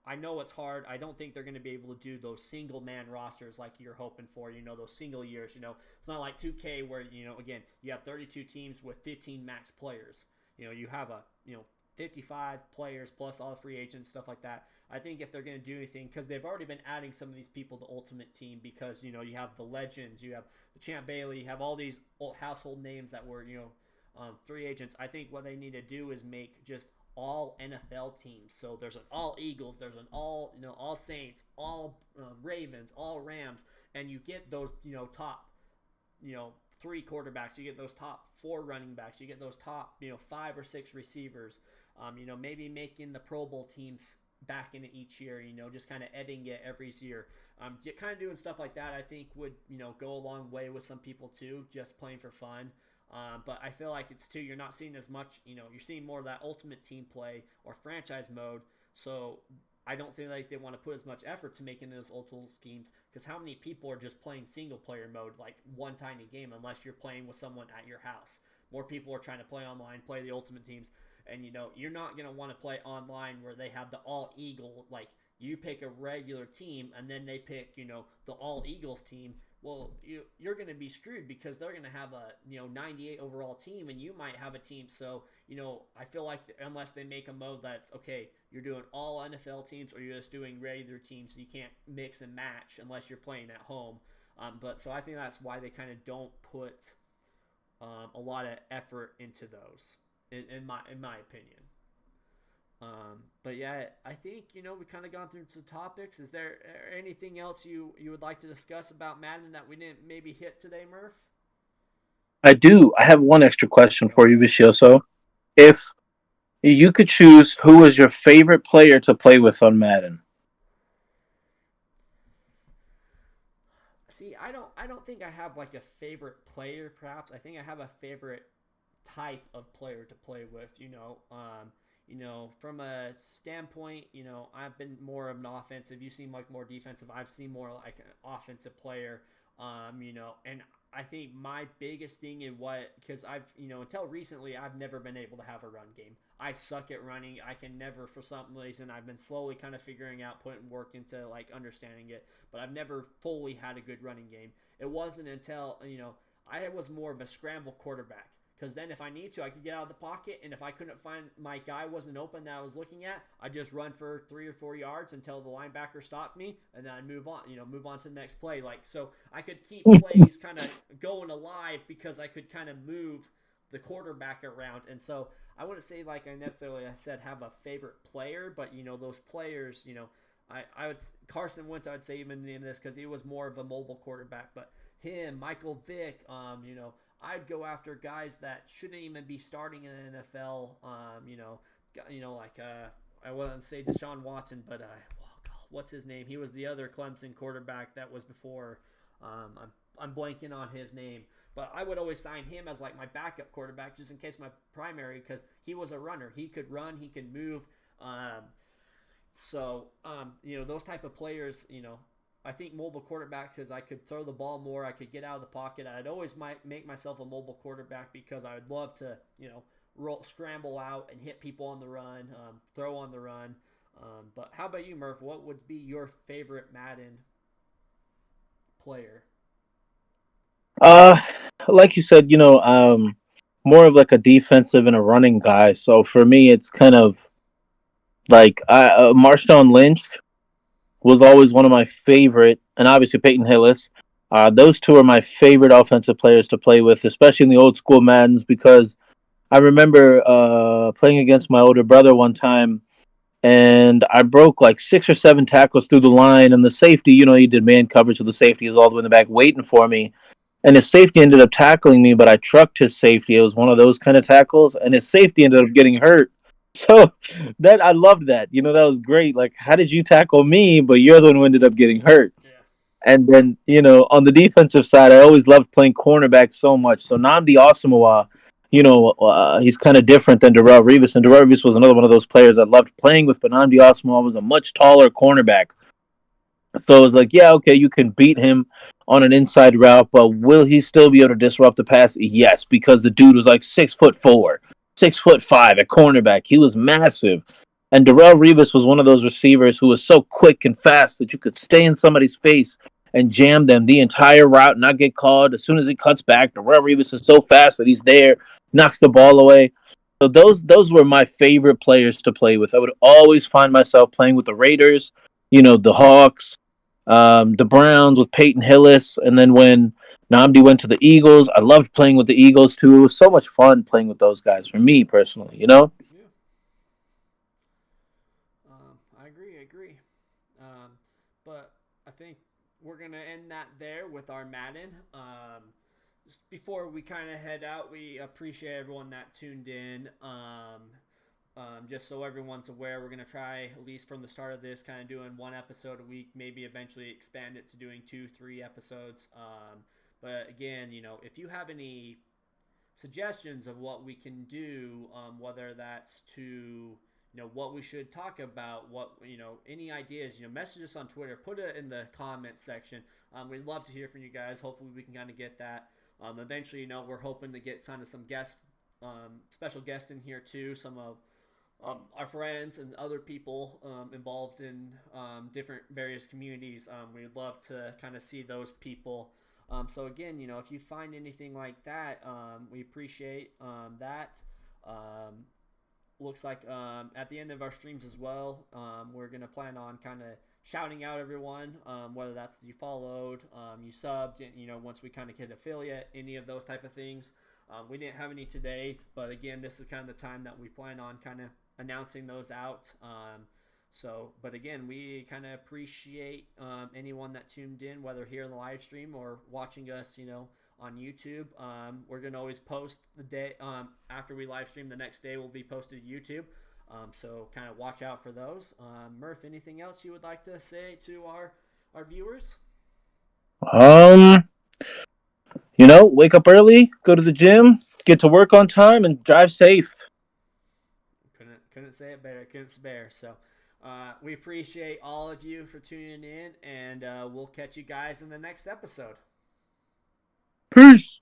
I know it's hard. I don't think they're going to be able to do those single man rosters like you're hoping for, those single years, it's not like 2K where, again, you have 32 teams with 15 max players, you have 55 players plus all the free agents, stuff like that. I think if they're going to do anything, because they've already been adding some of these people to Ultimate Team, because you have the legends, you have the Champ Bailey, you have all these household names that were free agents. I think what they need to do is make just all NFL teams. So there's an all Eagles, there's an all Saints, all Ravens, all Rams, and you get those top 3 quarterbacks, you get those top 4 running backs, you get those top 5 or 6 receivers. Maybe making the Pro Bowl teams back in each year. Just kind of editing it every year. Kind of doing stuff like that, I think would go a long way with some people too. Just playing for fun. But I feel like it's too, you're not seeing as much, you're seeing more of that Ultimate Team play or franchise mode. So I don't feel like they want to put as much effort to making those ultimate schemes, because how many people are just playing single player mode, like one tiny game, unless you're playing with someone at your house. More people are trying to play online, play the Ultimate Teams, and you're not going to want to play online where they have the all Eagle, like you pick a regular team, and then they pick, the All Eagles team. Well, you're going to be screwed because they're going to have a 98 overall team, and you might have a team. So I feel like unless they make a mode that's okay, you're doing all NFL teams or you're just doing regular teams, so you can't mix and match unless you're playing at home. But so I think that's why they kind of don't put a lot of effort into those, in my opinion. But yeah, I think we kind of gone through some topics. Is there anything else you would like to discuss about Madden that we didn't maybe hit today, Murph? I do. I have one extra question for you, Vicioso. If you could choose who was your favorite player to play with on Madden. See, I don't think I have like a favorite player. Perhaps I think I have a favorite type of player to play with. From a standpoint, I've been more of an offensive. You seem like more defensive. I've seen more like an offensive player. And I think my biggest thing in because I've, until recently, I've never been able to have a run game. I suck at running. I can never, for some reason, I've been slowly kind of figuring out, putting work into like understanding it, but I've never fully had a good running game. It wasn't until, I was more of a scramble quarterback. Because then if I need to, I could get out of the pocket, and if I couldn't find my guy wasn't open that I was looking at, I'd just run for 3 or 4 yards until the linebacker stopped me, and then I'd move on to the next play. So I could keep plays kind of going alive because I could kind of move the quarterback around. And so I wouldn't say like I necessarily, I said, have a favorite player, but those players, I would Carson Wentz, I would say even in this because he was more of a mobile quarterback, but him, Michael Vick, I'd go after guys that shouldn't even be starting in the NFL. Like I wouldn't say Deshaun Watson, but what's his name? He was the other Clemson quarterback that was before. I'm blanking on his name, but I would always sign him as like my backup quarterback just in case my primary, because he was a runner. He could run, he could move. Those type of players, I think mobile quarterbacks is I could throw the ball more. I could get out of the pocket. I'd always make myself a mobile quarterback because I would love to, scramble out and hit people on the run, throw on the run. But how about you, Murph? What would be your favorite Madden player? Uh, like you said, more of like a defensive and a running guy. So for me, it's kind of like Marshawn Lynch was always one of my favorite, and obviously Peyton Hillis. Those two are my favorite offensive players to play with, especially in the old school Maddens, because I remember playing against my older brother one time, and I broke like 6 or 7 tackles through the line, and the safety, he did man coverage, so the safety is all the way in the back waiting for me. And his safety ended up tackling me, but I trucked his safety. It was one of those kind of tackles, and his safety ended up getting hurt. So that I loved that. That was great. Like, how did you tackle me, but you're the one who ended up getting hurt? Yeah. And then, on the defensive side, I always loved playing cornerback so much. So Namdi Asamoah, he's kind of different than Darrell Revis. And Darrell Revis was another one of those players I loved playing with, but Namdi Asamoah was a much taller cornerback. So it was like, yeah, okay, you can beat him on an inside route, but will he still be able to disrupt the pass? Yes, because the dude was like 6'4", 6'5" at cornerback. He was massive. And Darrell Revis was one of those receivers who was so quick and fast that you could stay in somebody's face and jam them the entire route and not get called. As soon as he cuts back, Darrell Revis is so fast that he's there, knocks the ball away. So those were my favorite players to play with. I would always find myself playing with the Raiders, the Hawks, the Browns with Peyton Hillis, and then when Namdi went to the Eagles, I loved playing with the Eagles too. It was so much fun playing with those guys for me personally. Yeah. I agree. I agree. But I think we're gonna end that there with our Madden. Just before we kind of head out, we appreciate everyone that tuned in. Just so everyone's aware, we're going to try, at least from the start of this, kind of doing 1 episode a week, maybe eventually expand it to doing 2-3 episodes. But again, if you have any suggestions of what we can do, whether that's to, what we should talk about, any ideas, message us on Twitter, put it in the comment section. We'd love to hear from you guys. Hopefully we can kind of get that. Eventually, we're hoping to get kind of some guests, special guests in here too. Some of our friends and other people involved in different various communities. We'd love to kind of see those people. So again, if you find anything like that, we appreciate that. Um, Looks like at the end of our streams as well, we're gonna plan on kind of shouting out everyone, whether that's you followed, you subbed, and once we kind of get affiliate, any of those type of things. We didn't have any today, but again, this is kind of the time that we plan on kind of announcing those out. But again, we kind of appreciate anyone that tuned in, whether here in the live stream or watching us, on YouTube. We're gonna always post the day after we live stream. The next day will be posted to YouTube. So kind of watch out for those. Murph, anything else you would like to say to our viewers? Wake up early, go to the gym, get to work on time, and drive safe. Couldn't say it better. Couldn't say better. So we appreciate all of you for tuning in, and we'll catch you guys in the next episode. Peace.